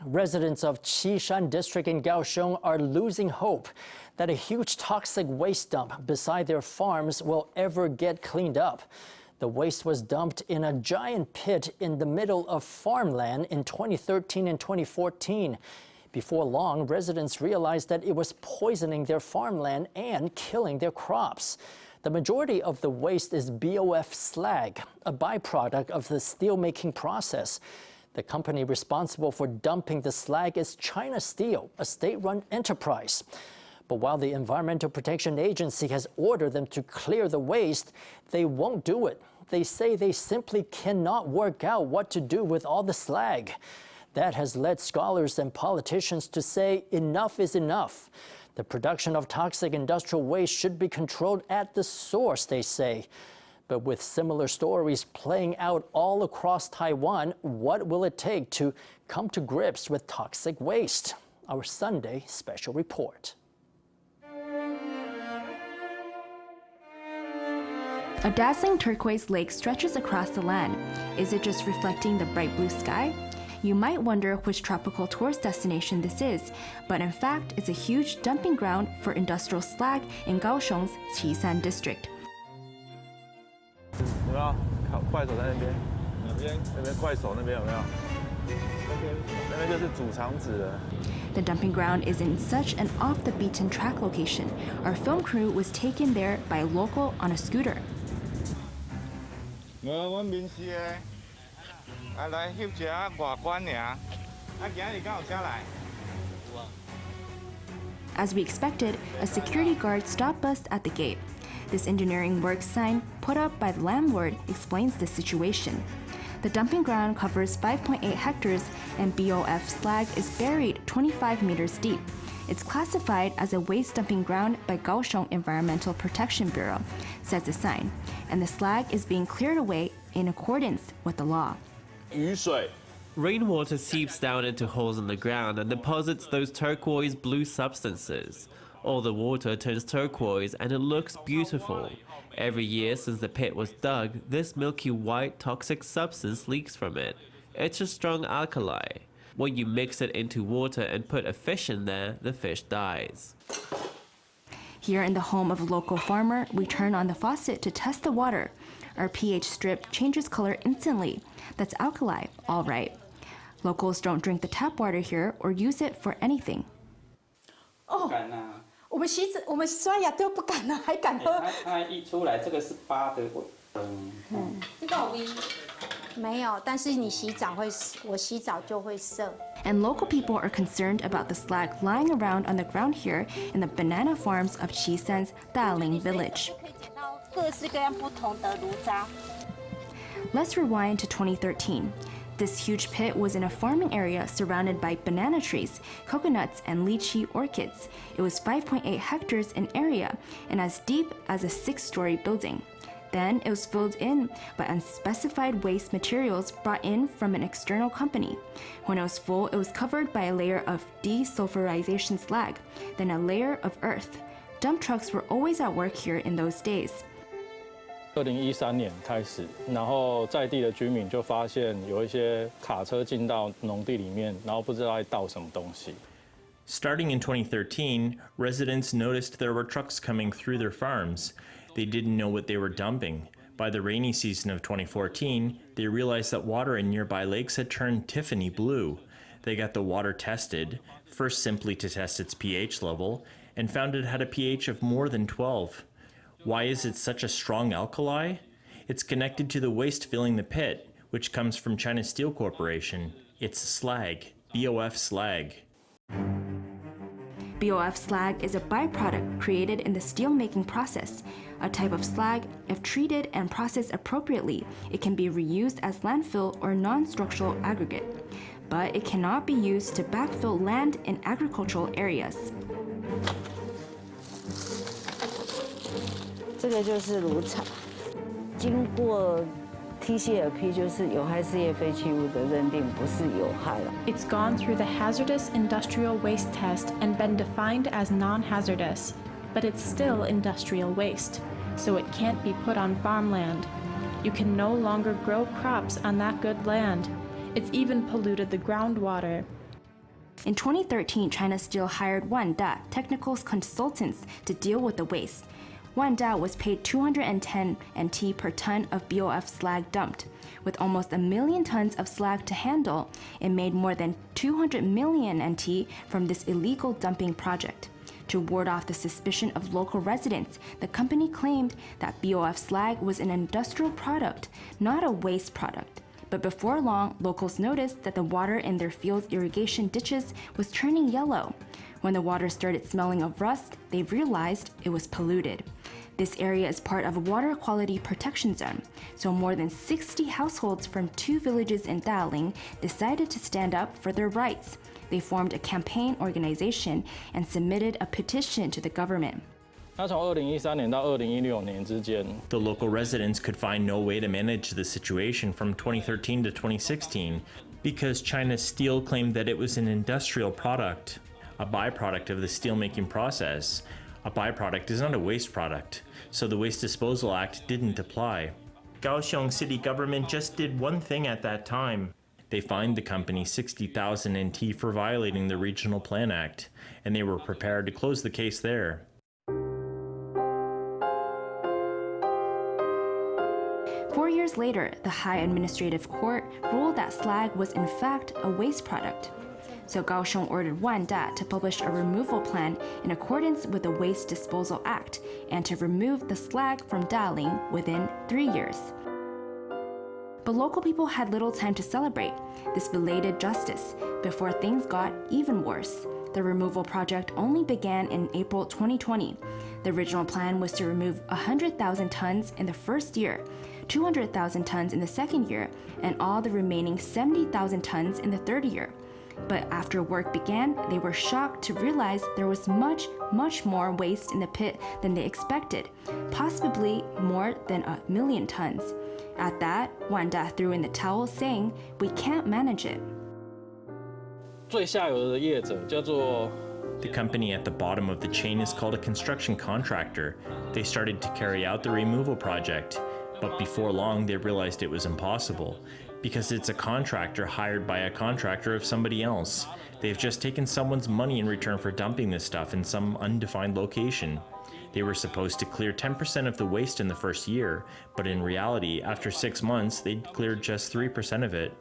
Residents of Qishan District in Kaohsiung are losing hope that a huge toxic waste dump beside their farms will ever get cleaned up. The waste was dumped in a giant pit in the middle of farmland in 2013 and 2014. Before long, residents realized that it was poisoning their farmland and killing their crops. The majority of the waste is BOF slag, a byproduct of the steelmaking process. The company responsible for dumping the slag is China Steel, a state-run enterprise. But while the Environmental Protection Agency has ordered them to clear the waste, they won't do it. They say they simply cannot work out what to do with all the slag. That has led scholars and politicians to say enough is enough. The production of toxic industrial waste should be controlled at the source, they say. But with similar stories playing out all across Taiwan, what will it take to come to grips with toxic waste? Our Sunday special report. A dazzling turquoise lake stretches across the land. Is it just reflecting the bright blue sky? You might wonder which tropical tourist destination this is, but in fact, it's a huge dumping ground for industrial slag in Kaohsiung's Qishan District. 有没有？快手在那边，那边快手那边有没有？那边就是主场址了。 The dumping ground is in such an off-the-beaten-track location. Our film crew was taken there by a local on a scooter. 我面试的，来翕一下外观尔。今日敢有车来？ As we expected, a security guard stopped us at the gate. This engineering works sign put up by the landlord explains the situation. The dumping ground covers 5.8 hectares and BOF slag is buried 25 meters deep. It's classified as a waste dumping ground by Kaohsiung Environmental Protection Bureau, says the sign, and the slag is being cleared away in accordance with the law. 雨水 Rainwater seeps down into holes in the ground and deposits those turquoise blue substances. All the water turns turquoise and it looks beautiful. Every year since the pit was dug, this milky white toxic substance leaks from it. It's a strong alkali. When you mix it into water and put a fish in there, the fish dies. Here in the home of a local farmer, we turn on the faucet to test the water. Our pH strip changes color instantly. That's alkali, all right. Locals don't drink the tap water here or use it for anything. 我们刷牙都不敢了，还敢喝？它一出来，这个是8的，这个有味。没有，但是你洗澡会，我洗澡就会涩。 And local people are concerned about the slag lying around on the ground here in the banana farms of Qishan's Daling village. 各式各样不同的炉渣。 Let's rewind to 2013. This huge pit was in a farming area surrounded by banana trees, coconuts, and lychee orchids. It was 5.8 hectares in area and as deep as a 6-story building. Then it was filled in by unspecified waste materials brought in from an external company. When it was full, it was covered by a layer of desulfurization slag, then a layer of earth. Dump trucks were always at work here in those days. 2013年开始，然后在地的居民就发现有一些卡车进到农地里面，然后不知道在倒什么东西。 Starting in 2013, residents noticed there were trucks coming through their farms. They didn't know what they were dumping. By the rainy season of 2014, they realized that water in nearby lakes had turned Tiffany blue. They got the water tested, first simply to test its pH level, and found it had a pH of more than 12. Why is it such a strong alkali? It's connected to the waste filling the pit, which comes from China Steel Corporation. It's slag, BOF slag. BOF slag is a byproduct created in the steelmaking process. A type of slag, if treated and processed appropriately, it can be reused as landfill or non-structural aggregate. But it cannot be used to backfill land in agricultural areas. 这个就是炉草，经过 TCLP 就是有害事业废弃物的认定，不是有害了。 It's gone through the hazardous industrial waste test and been defined as non-hazardous, but it's still industrial waste, so it can't be put on farmland. You can no longer grow crops on that good land. It's even polluted the groundwater. In 2013, China Steel hired Wanda technical consultants to deal with the waste. Wanda was paid 210 NT per ton of BOF slag dumped. With almost 1 million tons of slag to handle, it made more than 200 million NT from this illegal dumping project. To ward off the suspicion of local residents, the company claimed that BOF slag was an industrial product, not a waste product. But before long, locals noticed that the water in their field's irrigation ditches was turning yellow. When the water started smelling of rust, they realized it was polluted. This area is part of a water quality protection zone, so more than 60 households from 2 villages in Daling decided to stand up for their rights. They formed a campaign organization and submitted a petition to the government. 那从2013年到2016年之间 The local residents could find no way to manage the situation from 2013 to 2016 because China Steel claimed that it was an industrial product, a byproduct of the steelmaking process. A byproduct is not a waste product, so the Waste Disposal Act didn't apply. Kaohsiung city government just did one thing at that time. They fined the company 60,000 NT for violating the Regional Plan Act, and they were prepared to close the case there. Four years later, the High Administrative Court ruled that slag was in fact a waste product. So Kaohsiung ordered Wanda to publish a removal plan in accordance with the Waste Disposal Act and to remove the slag from Daling within 3 years. But local people had little time to celebrate this belated justice before things got even worse. The removal project only began in April 2020. The original plan was to remove 100,000 tons in the first year, 200,000 tons in the second year, and all the remaining 70,000 tons in the third year. But after work began, they were shocked to realize there was much more waste in the pit than they expected, possibly more than 1 million tons. At that, Wanda threw in the towel, saying, "We can't manage it." 最下游的业者叫做 The company at the bottom of the chain is called a construction contractor. They started to carry out the removal project, but before long they realized it was impossible. Because it's a contractor hired by a contractor of somebody else. They've just taken someone's money in return for dumping this stuff in some undefined location. They were supposed to clear 10% of the waste in the first year, but in reality, after 6 months, they'd cleared just 3% of it.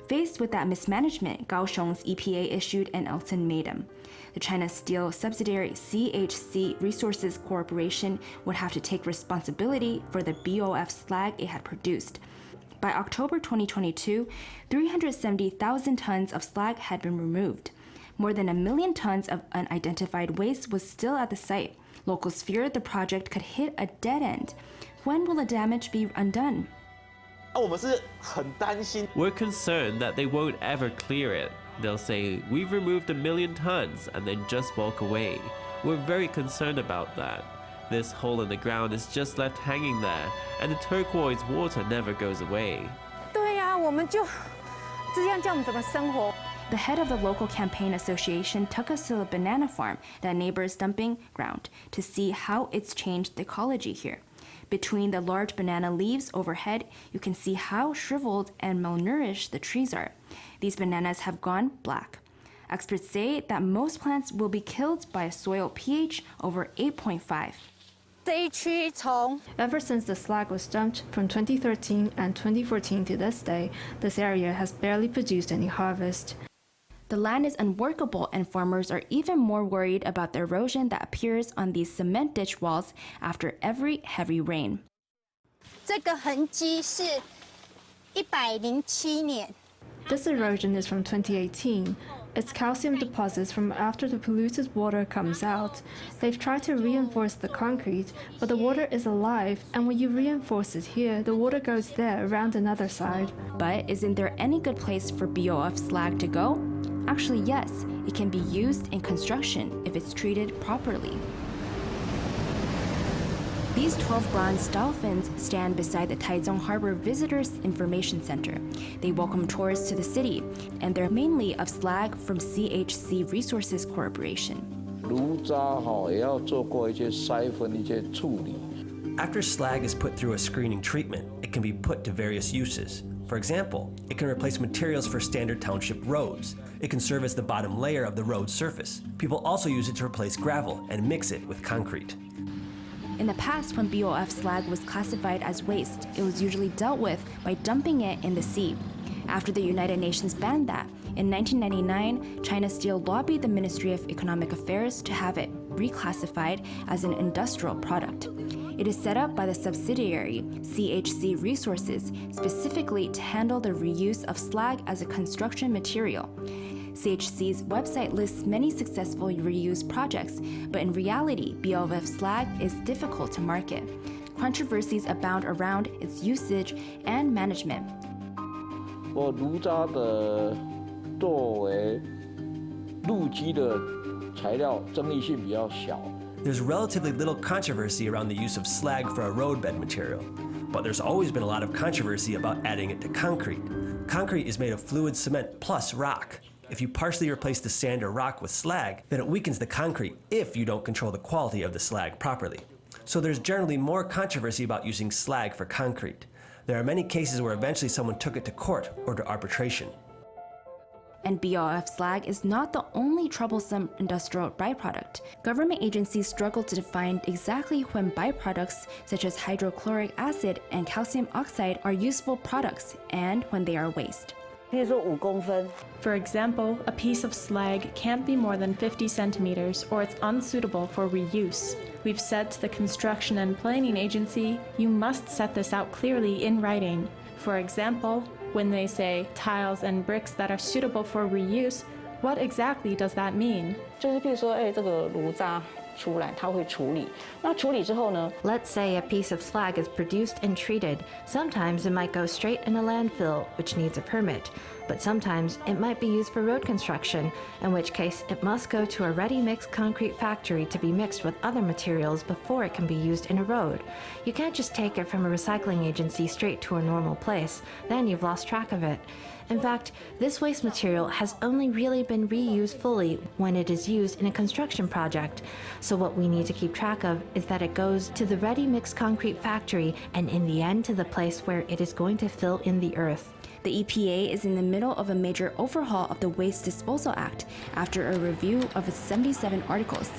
Faced with that mismanagement, Kaohsiung's EPA issued an ultimatum. The China Steel subsidiary CHC Resources Corporation would have to take responsibility for the BOF slag it had produced. By October 2022, 370,000 tons of slag had been removed. More than 1 million tons of unidentified waste was still at the site. Locals feared the project could hit a dead end. When will the damage be undone? We're concerned that they won't ever clear it. They'll say, "We've removed 1 million tons," and then just walk away. We're very concerned about that. This hole in the ground is just left hanging there, and the turquoise water never goes away. The head of the local campaign association took us to a banana farm, that neighbor's dumping ground, to see how it's changed the ecology here. Between the large banana leaves overhead, you can see how shriveled and malnourished the trees are. These bananas have gone black. Experts say that most plants will be killed by a soil pH over 8.5. Ever since the slag was dumped from 2013 and 2014 to this day, this area has barely produced any harvest. The land is unworkable, and farmers are even more worried about the erosion that appears on these cement ditch walls after every heavy rain. 这个痕迹是107年。 This erosion is from 2018. It's calcium deposits from after the polluted water comes out. They've tried to reinforce the concrete, but the water is alive, and when you reinforce it here, the water goes there around another side. But isn't there any good place for BOF slag to go? Actually, yes, it can be used in construction if it's treated properly. These 12 bronze dolphins stand beside the Taiwan Harbor Visitors Information Center. They welcome tourists to the city, and they're mainly of slag from CHC Resources Corporation. After slag is put through a screening treatment, it can be put to various uses. For example, it can replace materials for standard township roads. It can serve as the bottom layer of the road surface. People also use it to replace gravel and mix it with concrete. In the past, when BOF slag was classified as waste, it was usually dealt with by dumping it in the sea. After the United Nations banned that, in 1999, China Steel lobbied the Ministry of Economic Affairs to have it reclassified as an industrial product. It is set up by the subsidiary CHC Resources specifically to handle the reuse of slag as a construction material. CHC's website lists many successful reuse projects, but in reality, BOF slag is difficult to market. Controversies abound around its usage and management. 炉渣的作为路基的材料，争议性比较小。 There's relatively little controversy around the use of slag for a roadbed material, but there's always been a lot of controversy about adding it to concrete. Concrete is made of fluid cement plus rock. If you partially replace the sand or rock with slag, then it weakens the concrete if you don't control the quality of the slag properly. So there's generally more controversy about using slag for concrete. There are many cases where eventually someone took it to court or to arbitration. And BOF slag is not the only troublesome industrial byproduct. Government agencies struggle to define exactly when byproducts such as hydrochloric acid and calcium oxide are useful products and when they are waste. For example, a piece of slag can't be more than 50 centimeters or it's unsuitable for reuse. We've said to the Construction and Planning Agency, you must set this out clearly in writing. For example, when they say tiles and bricks that are suitable for reuse, what exactly does that mean? 就是譬如说，这个炉渣出来，它会处理。那处理之后呢 Let's say a piece of slag is produced and treated. Sometimes it might go straight in a landfill, which needs a permit. But sometimes it might be used for road construction, in which case it must go to a ready-mix concrete factory to be mixed with other materials before it can be used in a road. You can't just take it from a recycling agency straight to a normal place, then you've lost track of it. In fact, this waste material has only really been reused fully when it is used in a construction project. So what we need to keep track of is that it goes to the ready-mix concrete factory and in the end to the place where it is going to fill in the earth. The EPA is in the middle of a major overhaul of the Waste Disposal Act after a review of its 77 articles.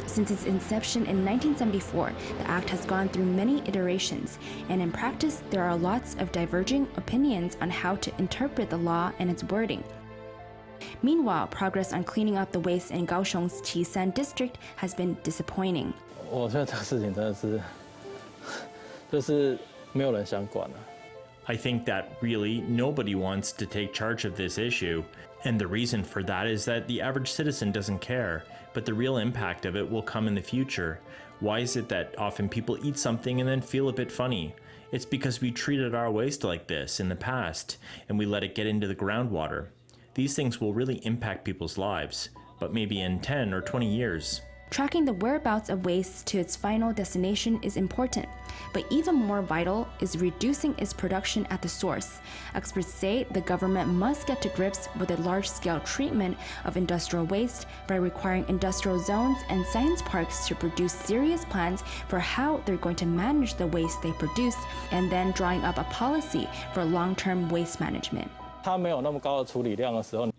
Since its inception in 1974, the Act has gone through many iterations, and in practice, there are lots of diverging opinions on how to interpret the law and its wording. Meanwhile, progress on cleaning up the waste in Kaohsiung's Qishan District has been disappointing. 我觉得这个事情真的是，就是没有人想管啊。 I think that really nobody wants to take charge of this issue. And the reason for that is that the average citizen doesn't care, but the real impact of it will come in the future. Why is it that often people eat something and then feel a bit funny? It's because we treated our waste like this in the past, and we let it get into the groundwater. These things will really impact people's lives, but maybe in 10 or 20 years. Tracking the whereabouts of waste to its final destination is important, but even more vital is reducing its production at the source. Experts say the government must get to grips with the large-scale treatment of industrial waste by requiring industrial zones and science parks to produce serious plans for how they're going to manage the waste they produce, and then drawing up a policy for long-term waste management.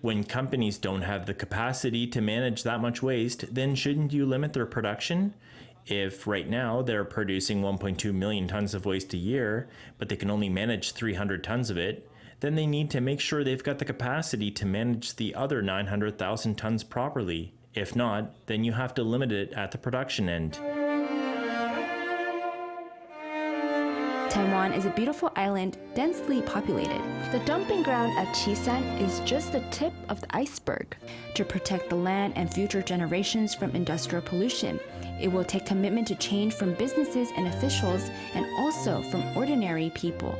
When companies don't have the capacity to manage that much waste, then shouldn't you limit their production? If right now they're producing 1.2 million tons of waste a year, but they can only manage 300 tons of it, then they need to make sure they've got the capacity to manage the other 900,000 tons properly. If not, then you have to limit it at the production end. Taiwan is a beautiful island, densely populated. The dumping ground at Qishan is just the tip of the iceberg. To protect the land and future generations from industrial pollution, it will take commitment to change from businesses and officials and also from ordinary people.